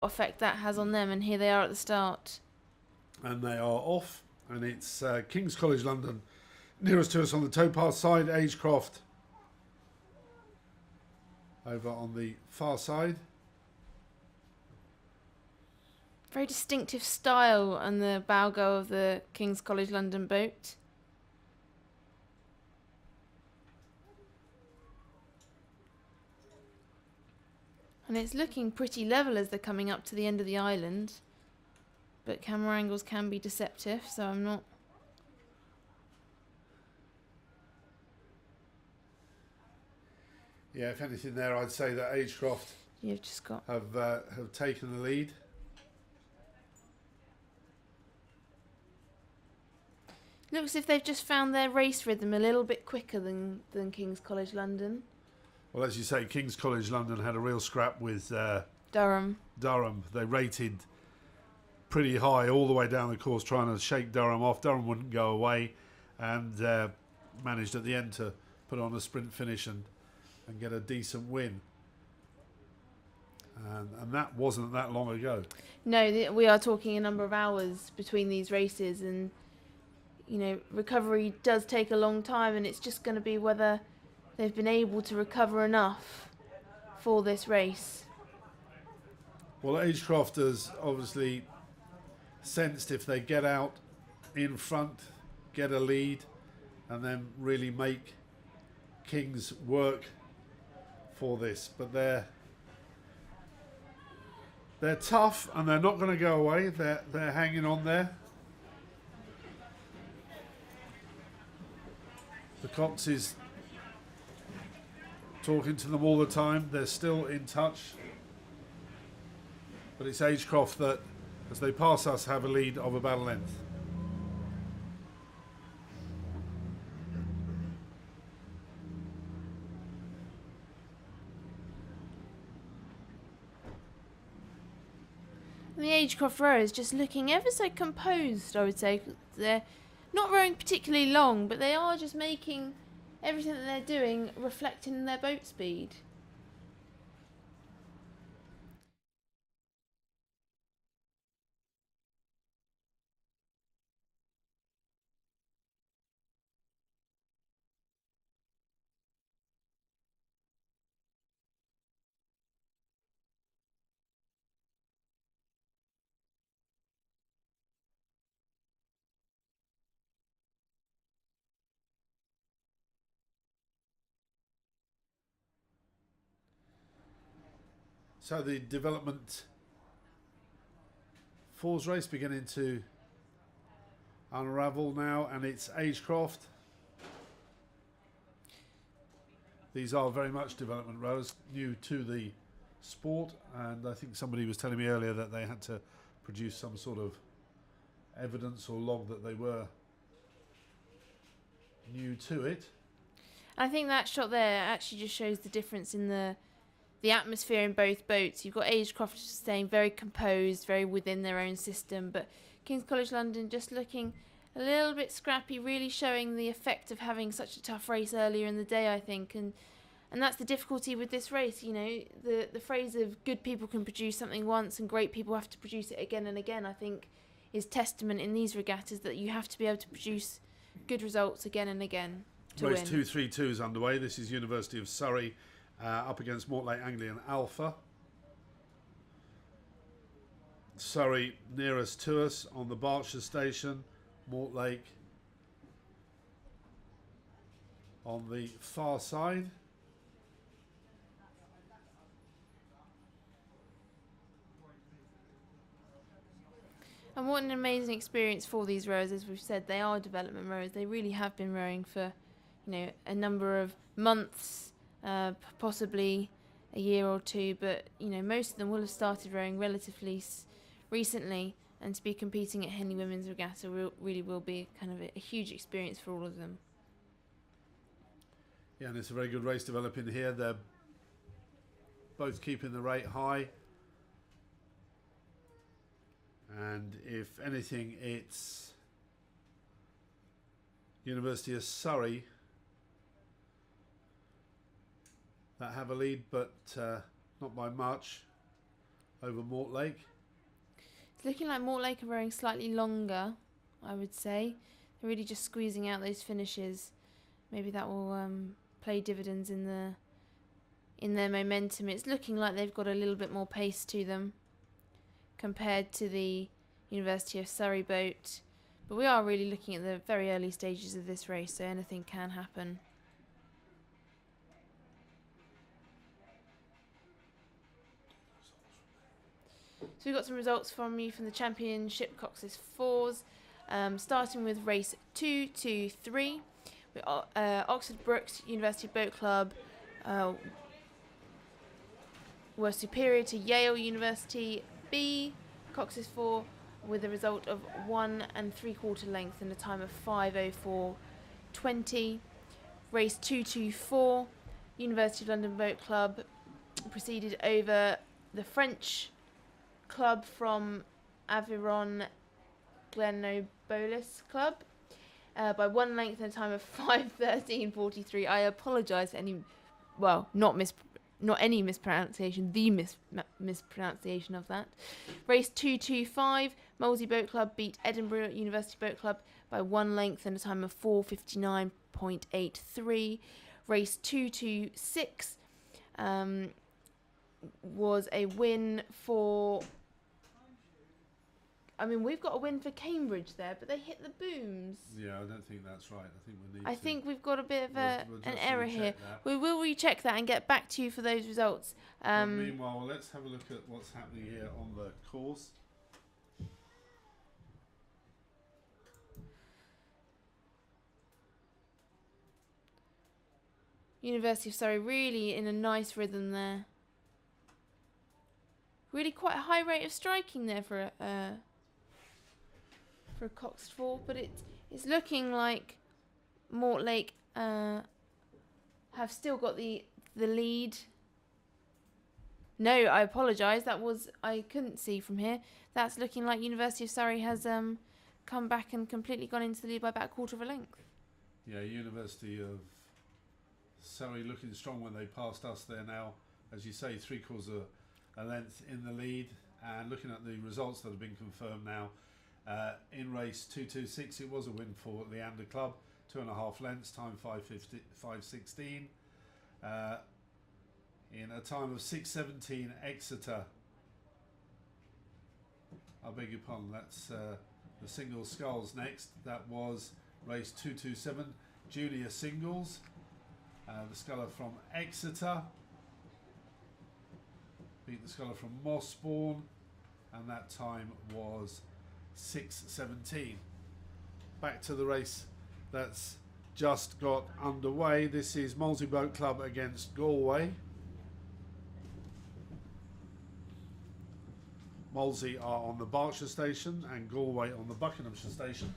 effect that has on them, and here they are at the start. And they are off, and it's King's College London nearest to us on the towpath side, Agecroft over on the far side. Very distinctive style on the bow go of the King's College London boat. And it's looking pretty level as they're coming up to the end of the island. But camera angles can be deceptive, so I'm not... Yeah, if anything there, I'd say that Agecroft You've just got... have taken the lead. Looks as if they've just found their race rhythm a little bit quicker than King's College London. Well, as you say, King's College London had a real scrap with Durham. They rated pretty high all the way down the course, trying to shake Durham off. Durham wouldn't go away, and managed at the end to put on a sprint finish and get a decent win. And that wasn't that long ago. No, we are talking a number of hours between these races, and recovery does take a long time, and it's just going to be whether they've been able to recover enough for this race. Well, Agecroft has obviously sensed if they get out in front, get a lead, and then really make Kings work for this. But they're tough, and they're not going to go away. They're hanging on there. The Cox is talking to them all the time. They're still in touch. But it's Agecroft that, as they pass us, have a lead of about a length. And the Agecroft row is just looking ever so composed, I would say. They're not rowing particularly long, but they are just making everything that they're doing reflecting in their boat speed. So the development fours race beginning to unravel now, and it's Agecroft. These are very much development rows, new to the sport, and I think somebody was telling me earlier that they had to produce some sort of evidence or log that they were new to it. I think that shot there actually just shows the difference in the atmosphere in both boats. You've got Agecroft staying very composed, very within their own system, but King's College London just looking a little bit scrappy, really showing the effect of having such a tough race earlier in the day, I think. And that's the difficulty with this race, the phrase of good people can produce something once and great people have to produce it again and again, I think is testament in these regattas that you have to be able to produce good results again and again to Race win. 232 is underway. This is University of Surrey up against Mortlake Anglian Alpha. Surrey nearest to us on the Berkshire station. Mortlake on the far side. And what an amazing experience for these rowers. As we've said, they are development rowers. They really have been rowing for, a number of months, possibly a year or two. But, most of them will have started rowing relatively recently. And to be competing at Henley Women's Regatta really will be kind of a huge experience for all of them. Yeah, and it's a very good race developing here. They're both keeping the rate high. And if anything, it's University of Surrey that have a lead, but not by much. over Mortlake. It's looking like Mortlake are wearing slightly longer, I would say. They're really just squeezing out those finishes. Maybe that will play dividends in their momentum. It's looking like they've got a little bit more pace to them compared to the University of Surrey boat. But we are really looking at the very early stages of this race, so anything can happen. So we've got some results from the Championship Cox's Fours, starting with race 2-2-3. Oxford Brookes University Boat Club were superior to Yale University B, Cox's 4, with a result of 1 3/4 length and a time of 5:04.20. Race 2-2-4, University of London Boat Club proceeded over the French club from Aveyron Glenobolis Club by 1 length and a time of 5:13.43. I apologise for any, not any mispronunciation, the mispronunciation of that. Race 2-2-5, Molesey Boat Club beat Edinburgh University Boat Club by 1 length and a time of 4:59.83. Race 2-2-6 was a win for... I mean, we've got a win for Cambridge there, but they hit the booms. Yeah, I don't think that's right. I think we've got a bit of an error here. That. We will recheck that and get back to you for those results. Meanwhile, let's have a look at what's happening here on the course. University of Surrey really in a nice rhythm there. Really quite a high rate of striking there for a Cox 4, but it's looking like Mortlake have still got the lead. No, I apologise. I couldn't see from here. That's looking like University of Surrey has come back and completely gone into the lead by about a quarter of a length. Yeah, University of Surrey looking strong when they passed us there now. As you say, 3/4 a length in the lead. And looking at the results that have been confirmed now, in race 2-2-6, it was a win for Leander Club, 2.5 lengths, time 5:16. In a time of 6:17, Exeter. I beg your pardon, that's the single sculls next. That was race 2-2-7, junior singles. The sculler from Exeter beat the sculler from Mossbourne, and that time was 6:17. Back to the race that's just got underway. This is Molesey Boat Club against Galway. Molesey are on the Berkshire station and Galway on the Buckinghamshire station.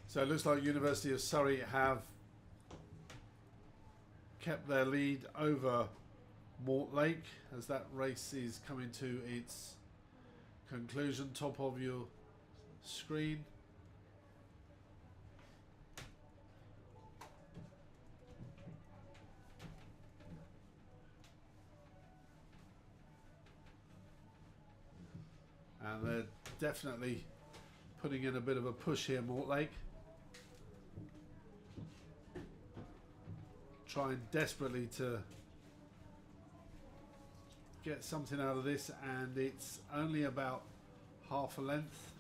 So it looks like University of Surrey have kept their lead over Mortlake as that race is coming to its conclusion. Top of your screen. And they're definitely putting in a bit of a push here, Mortlake. Trying desperately to get something out of this, and it's only about half a length.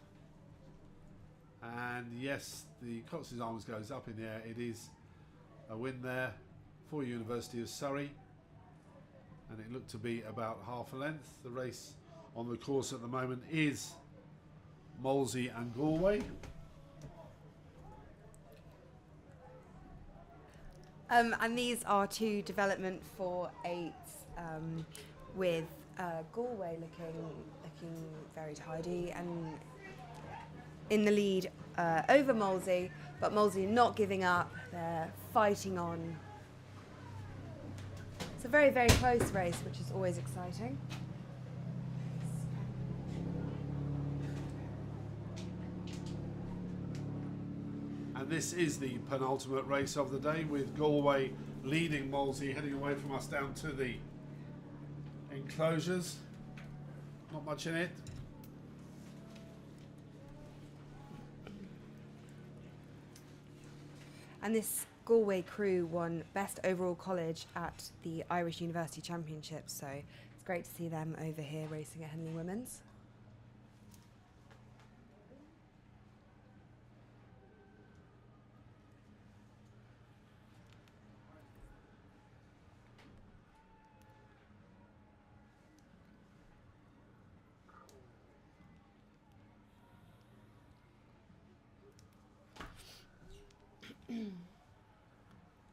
And yes, the Cox's Arms goes up in the air. It is a win there for University of Surrey, and it looked to be about half a length. The race on the course at the moment is Molesey and Galway. And these are two development 4/8s with Galway looking very tidy and in the lead over Molesey, but Molesey not giving up. They're fighting on. It's a very, very close race, which is always exciting. And this is the penultimate race of the day, with Galway leading Molesey, heading away from us down to the enclosures. Not much in it. And this Galway crew won Best Overall College at the Irish University Championships, so it's great to see them over here racing at Henley Women's.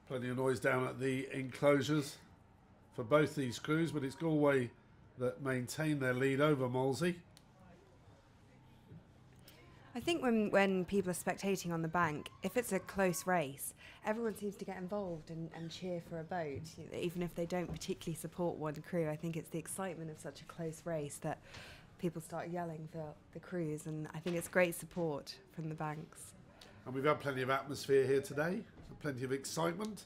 Plenty of noise down at the enclosures for both these crews, but it's Galway that maintain their lead over Molesey. I think when people are spectating on the bank, if it's a close race, everyone seems to get involved and cheer for a boat, even if they don't particularly support one crew. I think it's the excitement of such a close race that people start yelling for the crews, and I think it's great support from the banks. And we've had plenty of atmosphere here today, plenty of excitement,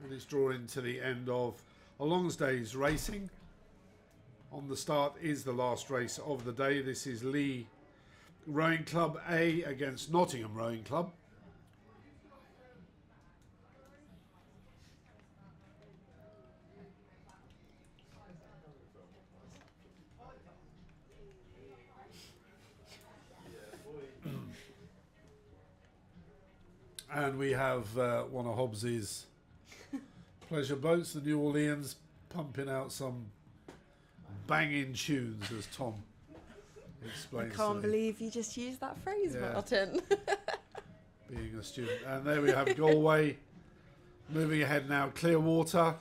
and it's drawing to the end of a long day's racing. On the start is the last race of the day. This is Lee Rowing Club A against Nottingham Rowing Club. And we have one of Hobbs's pleasure boats, the New Orleans, pumping out some banging tunes, as Tom explains. I can't believe you just used that phrase, Yeah. Martin. Being a student. And there we have Galway moving ahead now. Clearwater.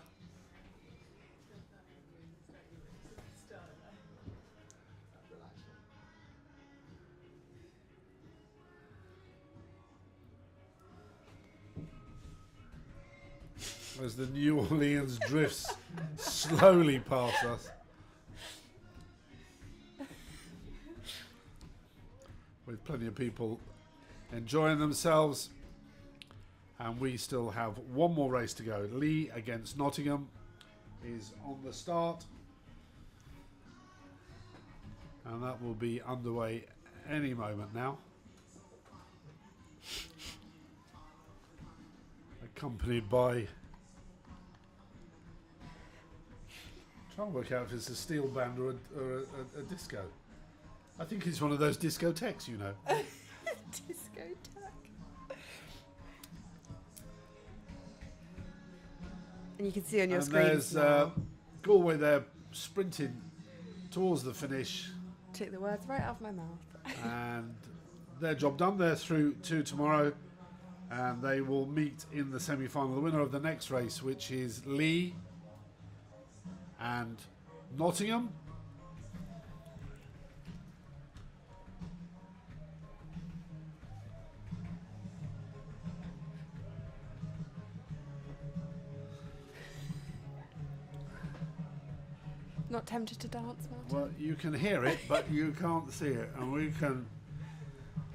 As the New Orleans drifts slowly past us. With plenty of people enjoying themselves. And we still have one more race to go. Lee against Nottingham is on the start. And that will be underway any moment now. Accompanied by... Trying to work out if it's a steel band or a disco. I think it's one of those discotheques, you know. Discotheque. And you can see on your and screen there's now. Galway there sprinting towards the finish. Took the words right out of my mouth. And their job done. They're through to tomorrow. And they will meet in the semi-final. The winner of the next race, which is Lee and Nottingham. Not tempted to dance, Martin? Well, you can hear it, but you can't see it. And we can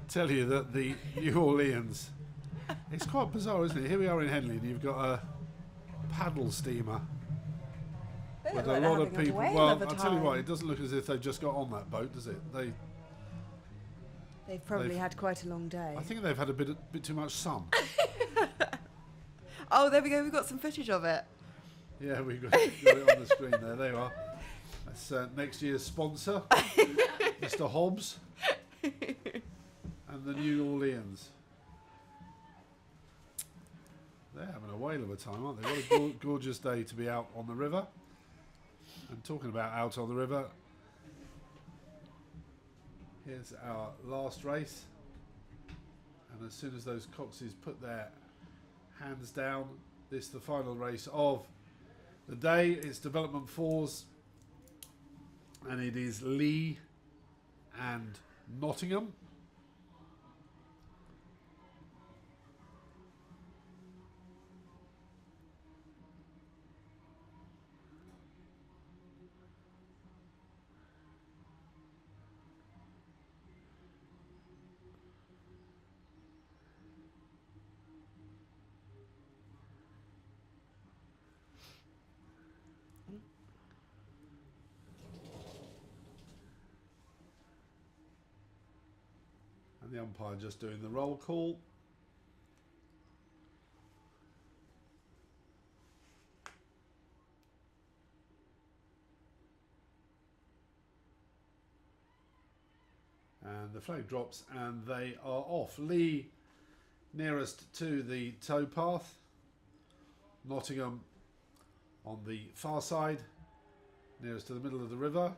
tell you that the New Orleans... It's quite bizarre, isn't it? Here we are in Henley, and you've got a paddle steamer They with look a like lot they're of having a people. whale Well, of a I'll tell you time. what, it doesn't look as if they've just got on that boat, does it? They've probably they've- had quite a long day. I think they've had a bit too much sun. Oh, there we go. We've got some footage of it. Yeah, we've got it on the screen there. There you are. That's next year's sponsor, Mr. Hobbs, and the New Orleans. They're having a whale of a time, aren't they? What a gorgeous day to be out on the river. And talking about out on the river, here's our last race. And as soon as those coxes put their hands down, this is the final race of the day. It's Development 4s. And it is Lee and Nottingham. The umpire just doing the roll call. And the flag drops and they are off. Lee nearest to the towpath. Nottingham on the far side, nearest to the middle of the river.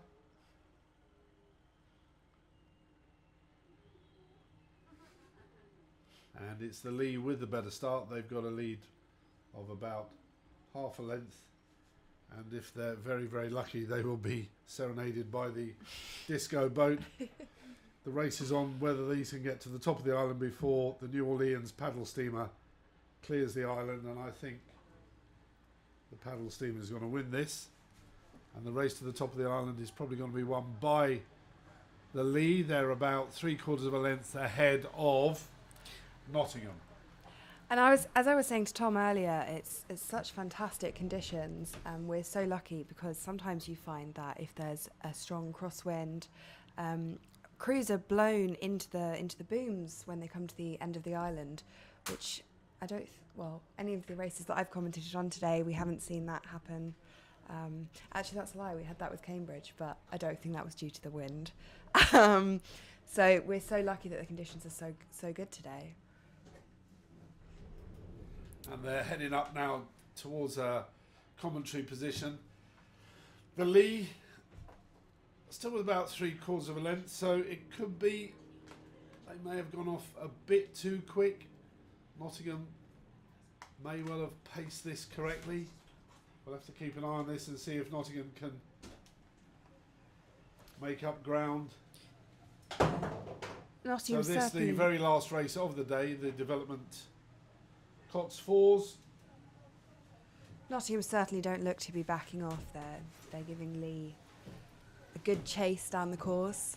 And it's the Lee with the better start. They've got a lead of about half a length. And if they're very, very lucky, they will be serenaded by the disco boat. The race is on whether these can get to the top of the island before the New Orleans paddle steamer clears the island, and I think the paddle steamer is going to win this. And the race to the top of the island is probably going to be won by the Lee. They're about 3/4 of a length ahead of Nottingham. And as I was saying to Tom earlier, it's such fantastic conditions, and we're so lucky because sometimes you find that if there's a strong crosswind, crews are blown into the booms when they come to the end of the island, which I don't. Any of the races that I've commented on today, we haven't seen that happen. Actually, that's a lie. We had that with Cambridge, but I don't think that was due to the wind. So we're so lucky that the conditions are so good today. And they're heading up now towards a commentary position. The Lee still with about 3/4 of a length, so it could be they may have gone off a bit too quick. Nottingham may well have paced this correctly. We'll have to keep an eye on this and see if Nottingham can make up ground. Nottingham So this certainly. the very last race of the day, the development Cox Fours. Nottingham certainly don't look to be backing off there. They're giving Lee a good chase down the course.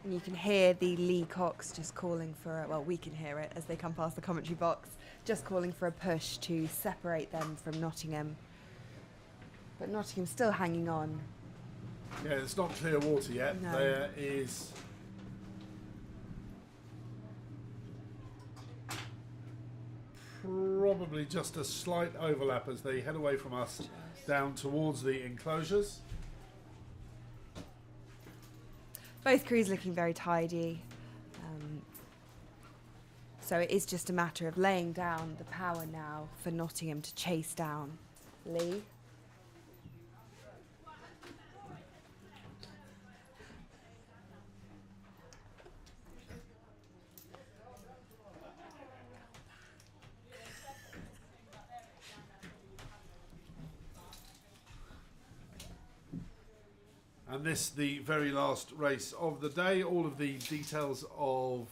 And you can hear the Lee Cox just calling for, we can hear it as they come past the commentary box, just calling for a push to separate them from Nottingham. But Nottingham's still hanging on. Yeah, it's not clear water yet. No. There is probably just a slight overlap as they head away from us down towards the enclosures. Both crews looking very tidy. So it is just a matter of laying down the power now for Nottingham to chase down Lee. And this, the very last race of the day. All of the details of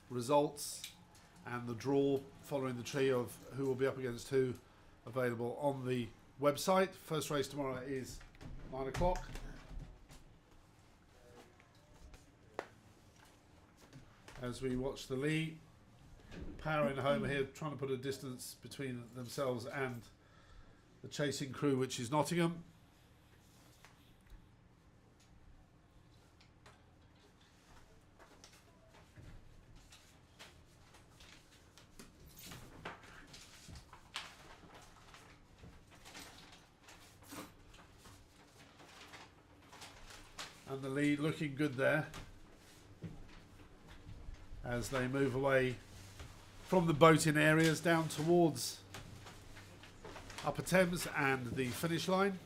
results and the draw following the tree of who will be up against who available on the website. First race tomorrow is 9 o'clock. As we watch the Lee powering home here, trying to put a distance between themselves and the chasing crew, which is Nottingham. And the lead looking good there as they move away from the boating areas down towards Upper Thames and the finish line.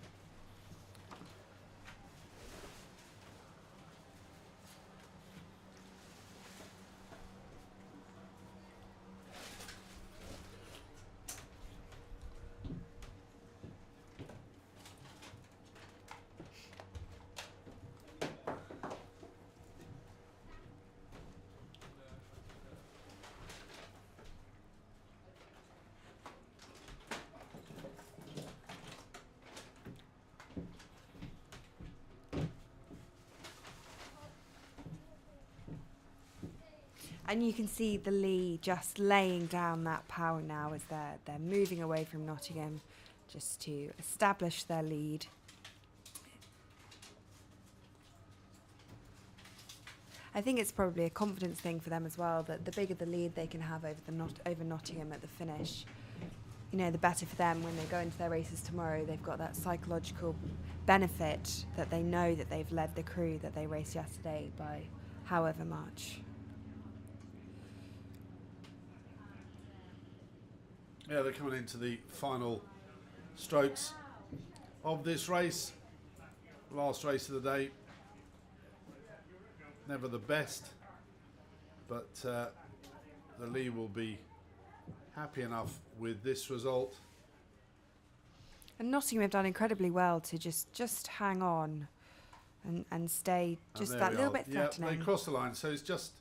And you can see the Lee just laying down that power now as they're moving away from Nottingham just to establish their lead. I think it's probably a confidence thing for them as well, that the bigger the lead they can have over Nottingham at the finish, you know, the better for them when they go into their races tomorrow. They've got that psychological benefit that they know that they've led the crew that they raced yesterday by however much. Yeah, they're coming into the final strokes of this race. Last race of the day. Never the best, but the Lee will be happy enough with this result. And Nottingham have done incredibly well to just hang on and stay just that little bit threatening. Yeah, they crossed the line, so it's just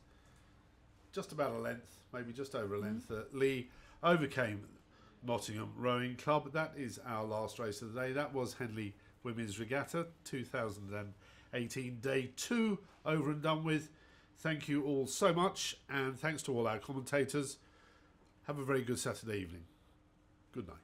about a length, maybe just over a length. Lee overcame Nottingham Rowing Club. That is our last race of the day. That was Henley Women's Regatta 2018, day 2 over and done with. Thank you all so much, and thanks to all our commentators. Have a very good Saturday evening. Good night.